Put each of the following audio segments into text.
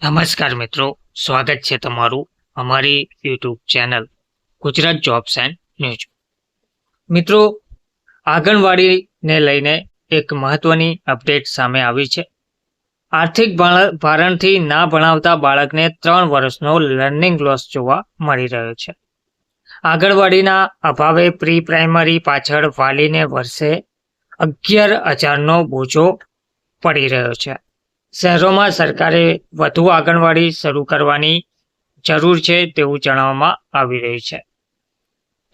નમસ્કાર મિત્રો, સ્વાગત છે તમારું અમારી YouTube channel Gujarat jobs and news. મિત્રો, આંગણવાડીને લઈને એક મહત્વની અપડેટ સામે આવી છે. આર્થિક ભારણથી ના ભણાવતા બાળકને 3 વર્ષનો લર્નિંગ લોસ જોવા મળી રહ્યો છે. આંગણવાડીના અભાવે પ્રી પ્રાઇમરી પાછળ વાલીને વર્ષે 11,000નો બોજો પડી રહ્યો છે. શહેરોમાં સરકારે વધુ આંગણવાડી શરૂ કરવાની જરૂર છે તેવું જણાવવામાં આવી રહ્યું છે.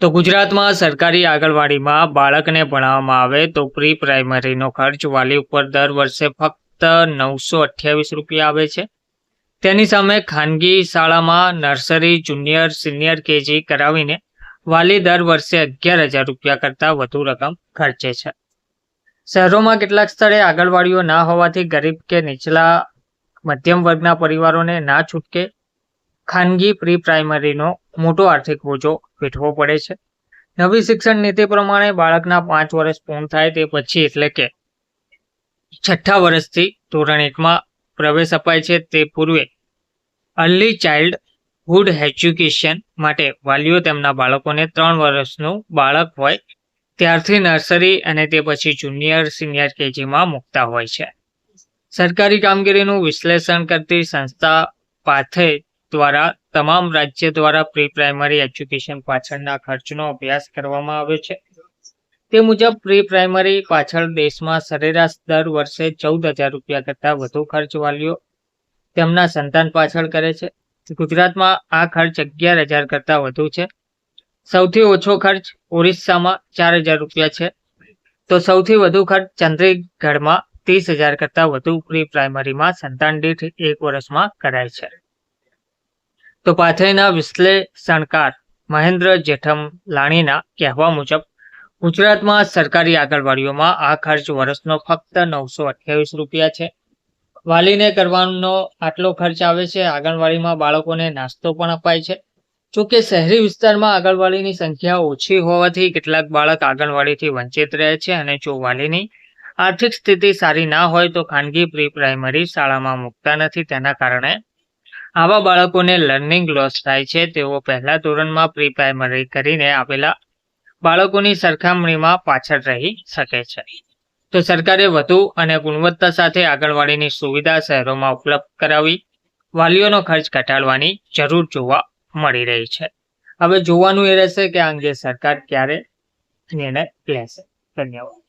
તો ગુજરાતમાં સરકારી આંગણવાડીમાં બાળકને ભણાવવામાં આવે તો પ્રી પ્રાઇમરીનો ખર્ચ વાલી ઉપર દર વર્ષે ફક્ત 928 રૂપિયા આવે છે. તેની સામે ખાનગી શાળામાં નર્સરી, જુનિયર, સિનિયર કેજી કરાવીને વાલી દર વર્ષે 11,000 રૂપિયા કરતાં વધુ રકમ ખર્ચે છે. શહેરોમાં કેટલાક સ્થળે આંગણવાડીઓ ના હોવાથી ગરીબ કે નીચલા મધ્યમ વર્ગના પરિવારોને ના છૂટકે ખાનગી પ્રી પ્રાઇમરીનો મોટો આર્થિક બોજો વેઠવો પડે છે. નવી શિક્ષણ નીતિ પ્રમાણે બાળકના 5 વર્ષ પૂર્ણ થાય તે પછી એટલે કે 6થા વર્ષથી ધોરણ 1માં પ્રવેશ અપાય છે. તે પૂર્વે અર્લી ચાઇલ્ડહુડ એજ્યુકેશન માટે વાલીઓ તેમના બાળકોને 3 વર્ષનું બાળક હોય ત્યારથી નર્સરી અને તે પછી જુનિયર, સિનિયર કેજીમાં મૂકતા હોય છે. સરકારી કામગીરીનું વિશ્લેષણ કરતી સંસ્થા પાથે દ્વારા તમામ રાજ્ય દ્વારા પ્રી પ્રાઇમરી એજ્યુકેશન પાછળના ખર્ચનો અભ્યાસ કરવામાં આવ્યો છે. તે મુજબ પ્રી પ્રાઇમરી પાછળ દેશમાં સરેરાશ દર વર્ષે 14,000 રૂપિયા કરતાં વધુ ખર્ચ વાલીઓ તેમના સંતાન પાછળ કરે છે. ગુજરાતમાં આ ખર્ચ 11,000 કરતાં વધુ છે. સૌથી ઓછો ખર્ચ ઓરિસ્સામાં 4,000 રૂપિયા છે, તો સૌથી વધુ ખર્ચ ચંદીગઢમાં 30,000 કરતાં વધુ પ્રી પ્રાઇમરીમાં સંતાન દીઠ 1 વર્ષમાં કરાય છે. તો પાથેના વિશ્લેષણકાર મહેન્દ્ર જેઠમલાણીના કહેવા મુજબ ગુજરાતમાં સરકારી આંગણવાડીઓમાં આ ખર્ચ વર્ષનો ફક્ત 928 રૂપિયા છે. વાલીને કરવાનો આટલો ખર્ચ આવે છે. આંગણવાડીમાં બાળકોને નાસ્તો પણ અપાય છે. જોકે શહેરી વિસ્તારમાં આંગણવાડીની સંખ્યા ઓછી હોવાથી કેટલાક બાળક આંગણવાડીથી વંચિત રહે છે અને જો વાલીની આર્થિક સ્થિતિ સારી ના હોય તો ખાનગી પ્રી પ્રાઇમરી શાળામાં મૂકતા નથી. તેના કારણે આવા બાળકોને લર્નિંગ લોસ થાય છે. તેઓ પહેલા ધોરણમાં પ્રી પ્રાઇમરી કરીને આવેલા બાળકોની સરખામણીમાં પાછળ રહી શકે છે. તો સરકારે વધુ અને ગુણવત્તા સાથે આંગણવાડીની સુવિધા શહેરોમાં ઉપલબ્ધ કરાવી વાલીઓનો ખર્ચ ઘટાડવાની જરૂર જોવા મળી રહી છે. હવે જોવાનું એ રહેશે કે આ અંગે સરકાર ક્યારે નિર્ણય લેશે. ધન્યવાદ.